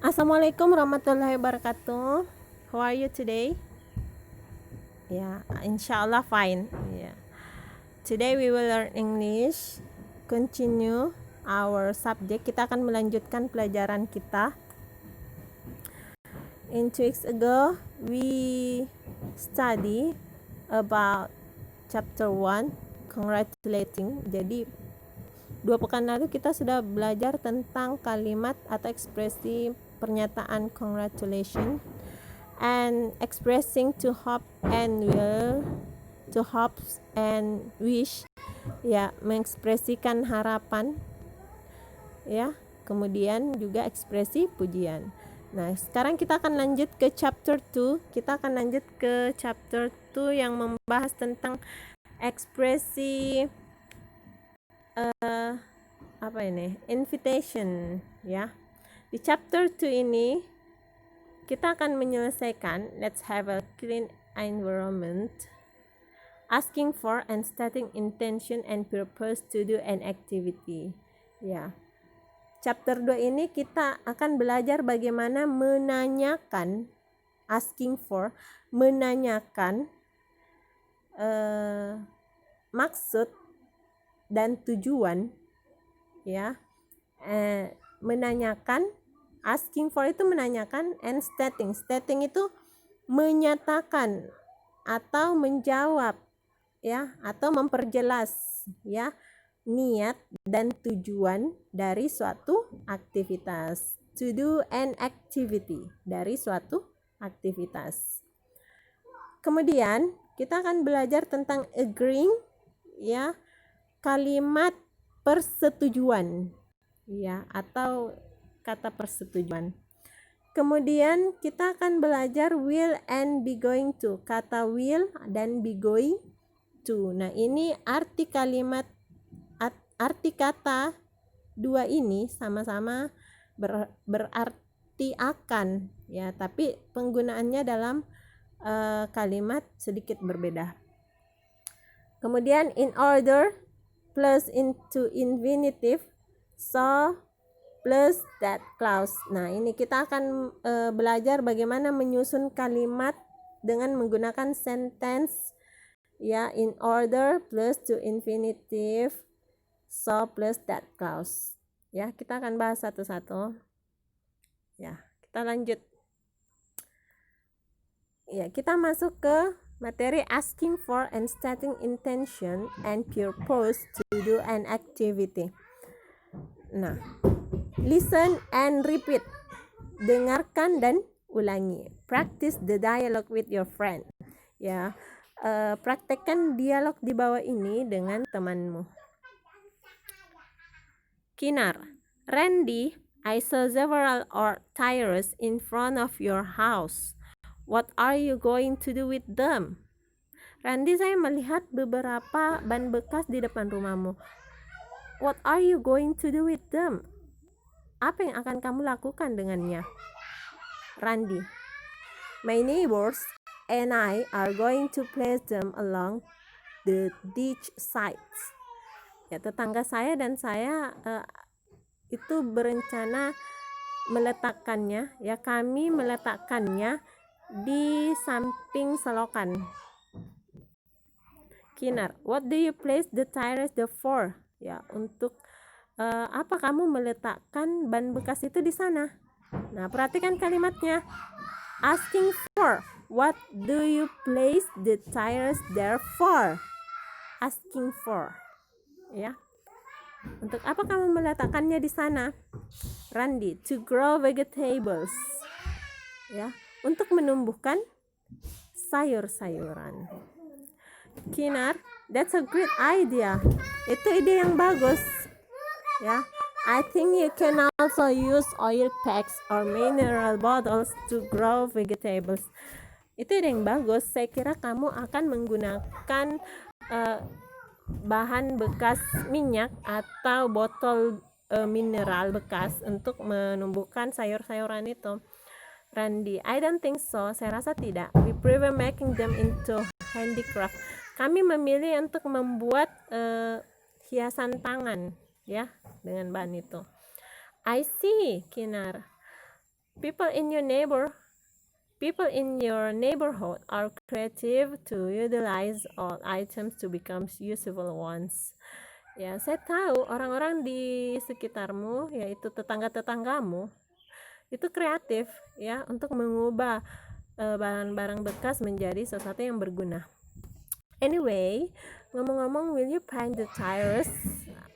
Assalamualaikum warahmatullahi wabarakatuh. How are you today? Inshallah fine. Today we will learn English. Continue our subject. Kita akan melanjutkan pelajaran kita. In 2 weeks ago, we study about chapter 1, congratulating. Jadi 2 pekan lalu kita sudah belajar tentang kalimat atau ekspresi pernyataan congratulations and expressing to hope and will, to hopes and wish, mengekspresikan harapan, kemudian juga ekspresi pujian. Nah, sekarang kita akan lanjut ke chapter 2. Kita akan lanjut ke chapter 2 yang membahas tentang ekspresi invitation, Di chapter 2 ini kita akan menyelesaikan let's have a clean environment, asking for and stating intention and purpose to do an activity. Chapter 2 ini kita akan belajar bagaimana menanyakan, asking for, menanyakan maksud dan tujuan, menanyakan, asking for itu menanyakan, and stating itu menyatakan atau menjawab, atau memperjelas, niat dan tujuan dari suatu aktivitas. To do an activity, dari suatu aktivitas. Kemudian kita akan belajar tentang agreeing, kalimat persetujuan, atau kata persetujuan. Kemudian kita akan belajar will and be going to, kata will dan be going to. Nah, ini arti kalimat, arti kata dua ini sama-sama berarti akan, tapi penggunaannya dalam kalimat sedikit berbeda. Kemudian in order plus into infinitive, so plus that clause. Nah, ini kita akan belajar bagaimana menyusun kalimat dengan menggunakan sentence, in order plus to infinitive, so plus that clause. Kita akan bahas satu-satu. Kita lanjut. Kita masuk ke materi asking for and stating intention and purpose to do an activity. Nah, listen and repeat. Dengarkan dan ulangi. Practice the dialogue with your friend. Praktekkan dialog di bawah ini dengan temanmu. Kinar, Randy, I saw several tires in front of your house. What are you going to do with them? Randy, saya melihat beberapa ban bekas di depan rumahmu. What are you going to do with them? Apa yang akan kamu lakukan dengannya? Randy, my neighbors and I are going to place them along the ditch sides. Tetangga saya dan saya itu berencana meletakkannya, kami meletakkannya di samping selokan. Kinar, what do you place the tires there for? Untuk apa kamu meletakkan ban bekas itu di sana? Nah, perhatikan kalimatnya. Asking for, what do you place the tires there for? Asking for, Untuk apa kamu meletakkannya di sana? Randy, to grow vegetables, untuk menumbuhkan sayur-sayuran. Kinar, that's a great idea. Itu ide yang bagus. I think you can also use oil packs or mineral bottles to grow vegetables. Itu ide yang bagus. Saya kira kamu akan menggunakan bahan bekas minyak atau botol mineral bekas untuk menumbuhkan sayur-sayuran itu. Randy, I don't think so. Saya rasa tidak. We prefer making them into handicraft. Kami memilih untuk membuat hiasan tangan, dengan bahan itu. I see, Kinar. People in your neighborhood are creative to utilize old items to become useful ones. Ya, saya tahu orang-orang di sekitarmu, yaitu tetangga-tetanggamu, itu kreatif ya untuk mengubah barang-barang bekas menjadi sesuatu yang berguna. Anyway, ngomong-ngomong, will you paint the tires?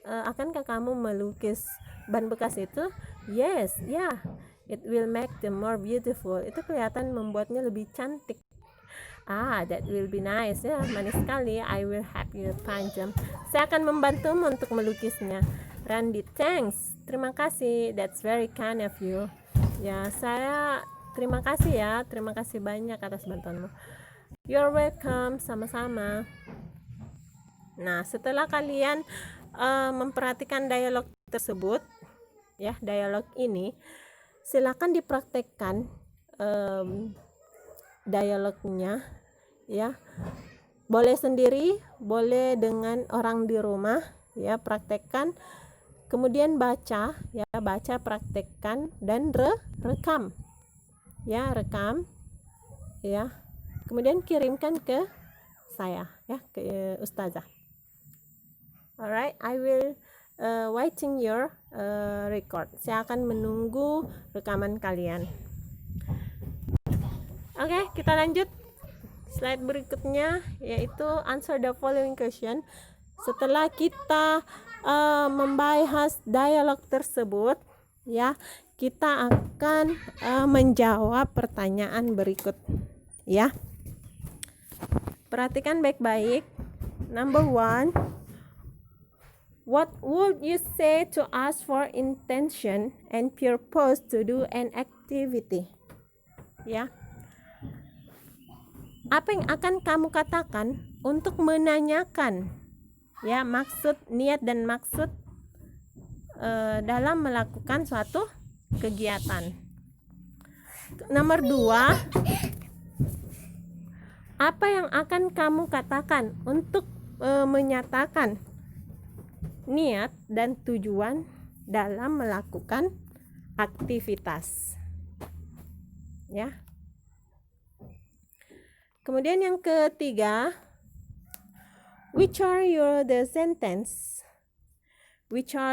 Akankah kamu melukis ban bekas itu? Yes, yeah. It will make them more beautiful. Itu kelihatan membuatnya lebih cantik. That will be nice. Ya, manis sekali. I will help you paint them. Saya akan membantumu untuk melukisnya. Randy, thanks. Terima kasih. That's very kind of you. Ya, saya terima kasih ya. Terima kasih banyak atas bantuanmu. You're welcome. Sama-sama. Nah, setelah kalian memperhatikan dialog tersebut, ya, dialog ini, silakan dipraktekkan dialognya, ya. Boleh sendiri, boleh dengan orang di rumah, ya, praktekkan. Kemudian baca, ya, baca, praktekkan, dan rekam, ya, rekam, ya. Kemudian kirimkan ke saya, ya, ke Ustazah. Alright, I will waiting your record. Saya akan menunggu rekaman kalian. Oke, kita lanjut slide berikutnya, yaitu answer the following question. Setelah kita membahas dialog tersebut, ya, kita akan menjawab pertanyaan berikut, ya. Perhatikan baik-baik. Number 1, what would you say to ask for intention and purpose to do an activity? Ya. Apa yang akan kamu katakan untuk menanyakan, ya, maksud, niat dan maksud dalam melakukan suatu kegiatan. Nomor 2, apa yang akan kamu katakan untuk menyatakan niat dan tujuan dalam melakukan aktivitas, ya. Kemudian yang ketiga, which are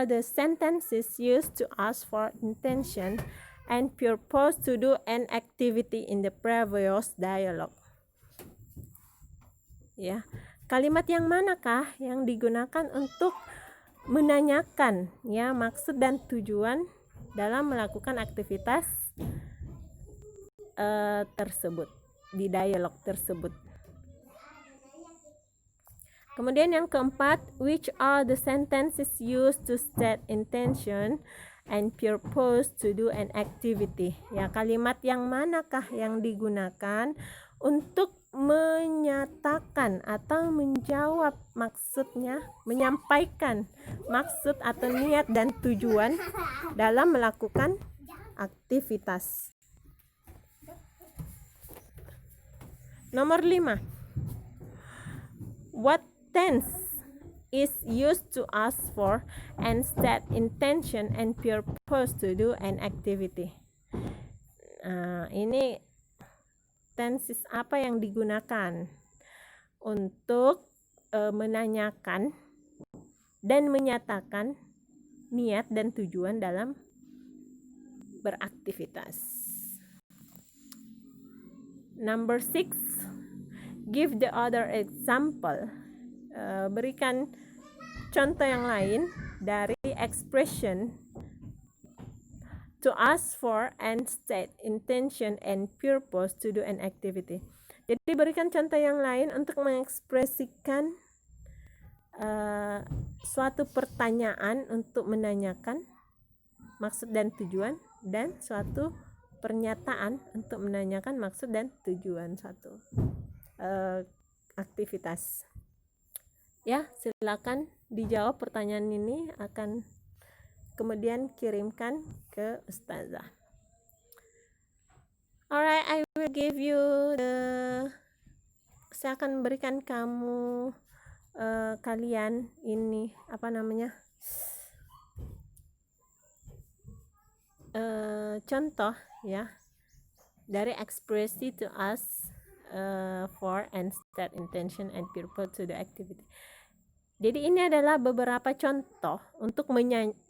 the sentences used to ask for intention and purpose to do an activity in the previous dialogue? Ya, kalimat yang manakah yang digunakan untuk menanyakan, ya, maksud dan tujuan dalam melakukan aktivitas tersebut, di dialog tersebut. Kemudian yang keempat, which are the sentences used to state intention and purpose to do an activity? Ya, kalimat yang manakah yang digunakan untuk menyatakan atau menjawab maksudnya, menyampaikan maksud atau niat dan tujuan dalam melakukan aktivitas. Nomor 5, what tense is used to ask for and state intention and purpose to do an activity? Ini tenses apa yang digunakan untuk menanyakan dan menyatakan niat dan tujuan dalam beraktivitas. Number 6, give the other example. Berikan contoh yang lain dari expression to ask for and state intention and purpose to do an activity. Jadi berikan contoh yang lain untuk mengekspresikan suatu pertanyaan untuk menanyakan maksud dan tujuan, dan suatu pernyataan untuk menanyakan maksud dan tujuan suatu aktivitas. Ya, silakan dijawab pertanyaan ini, akan kemudian kirimkan ke Ustazah. Alright, I will give you saya akan berikan kamu kalian ini, apa namanya, contoh ya dari ekspresi to ask for and state intention and purpose to the activity. Jadi ini adalah beberapa contoh untuk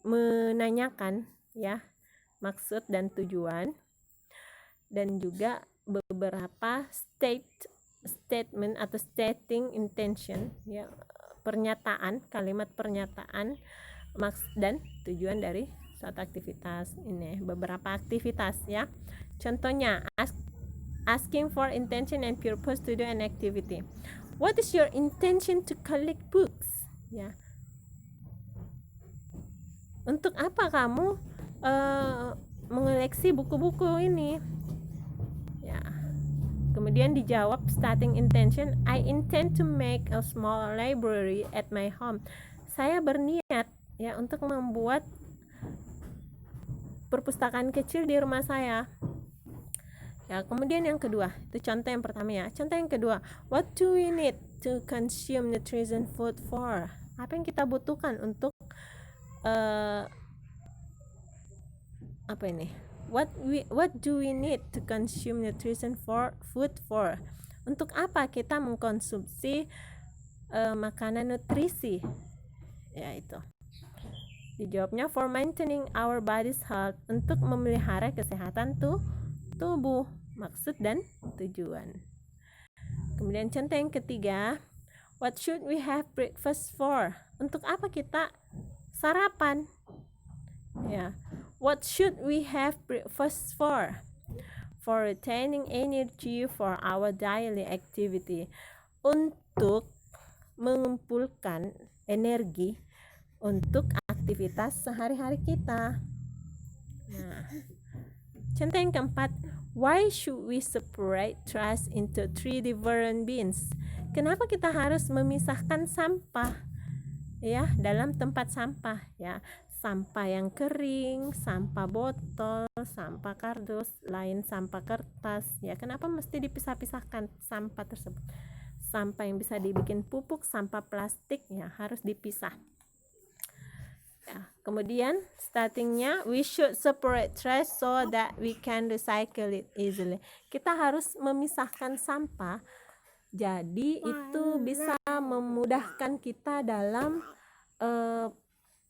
menanyakan ya maksud dan tujuan, dan juga beberapa statement atau stating intention ya, kalimat pernyataan maksud dan tujuan dari suatu aktivitas. Ini beberapa aktivitas ya. Contohnya asking for intention and purpose to do an activity. What is your intention to collect books? Ya. Untuk apa kamu mengoleksi buku-buku ini? Ya. Kemudian dijawab starting intention, I intend to make a small library at my home. Saya berniat ya untuk membuat perpustakaan kecil di rumah saya. Ya, kemudian yang kedua, itu contoh yang pertama ya. Contoh yang kedua, what do we need to consume nutrition food for? Apa yang kita butuhkan untuk apa ini? What do we need to consume nutrition food for? Untuk apa kita mengkonsumsi makanan nutrisi? Ya itu. Dijawabnya for maintaining our body's health, untuk memelihara kesehatan tubuh. Maksud dan tujuan. Kemudian contoh yang ketiga, what should we have breakfast for? Untuk apa kita sarapan? Ya. What should we have breakfast for? For retaining energy for our daily activity. Untuk mengumpulkan energi untuk aktivitas sehari-hari kita. Nah, contoh yang keempat, why should we separate trash into 3 different bins? Kenapa kita harus memisahkan sampah ya dalam tempat sampah ya? Sampah yang kering, sampah botol, sampah kardus, lain sampah kertas ya. Kenapa mesti dipisah-pisahkan sampah tersebut? Sampah yang bisa dibikin pupuk, sampah plastik ya harus dipisah. Ya, kemudian startingnya, we should separate trash so that we can recycle it easily. Kita harus memisahkan sampah, jadi itu bisa memudahkan kita dalam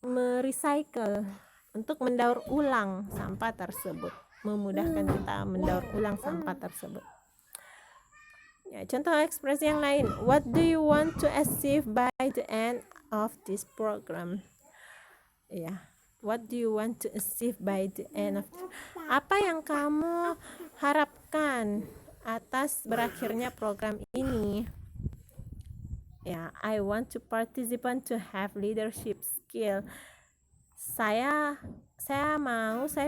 merecycle, untuk mendaur ulang sampah tersebut, memudahkan kita mendaur ulang sampah tersebut. Ya, contoh ekspresi yang lain, what do you want to achieve by the end of this program? Ya, what do you want to achieve by the end of apa yang kamu harapkan atas berakhirnya program ini? Ya, I want to participant to have leadership skill. Saya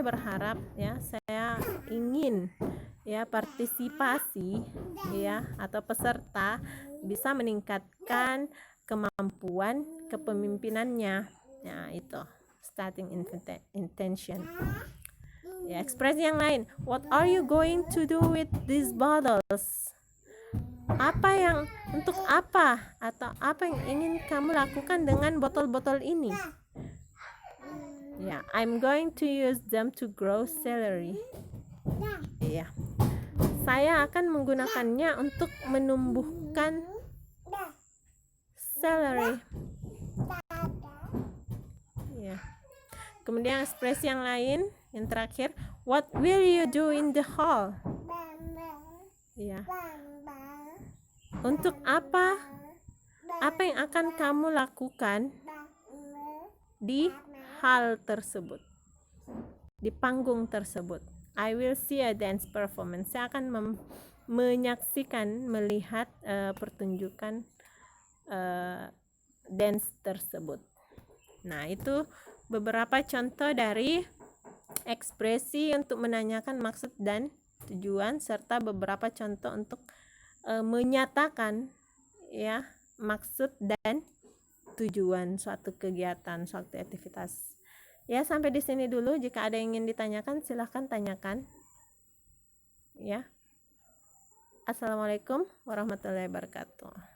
berharap ya, saya ingin ya partisipasi ya atau peserta bisa meningkatkan kemampuan kepemimpinannya. Ya, itu starting intention. Ya, ekspresi yang lain, what are you going to do with these bottles? Untuk apa atau apa yang ingin kamu lakukan dengan botol-botol ini? Ya, I'm going to use them to grow celery. Ya, saya akan menggunakannya untuk menumbuhkan celery. Ya. Kemudian ekspresi yang lain, yang terakhir, what will you do in the hall? Ya. Untuk apa yang akan kamu lakukan di hal tersebut, di panggung tersebut? I will see a dance performance. Saya akan melihat pertunjukan dance tersebut. Nah, itu beberapa contoh dari ekspresi untuk menanyakan maksud dan tujuan, serta beberapa contoh untuk menyatakan ya maksud dan tujuan suatu kegiatan, suatu aktivitas. Ya, sampai di sini dulu. Jika ada yang ingin ditanyakan, silahkan tanyakan. Ya. Assalamualaikum warahmatullahi wabarakatuh.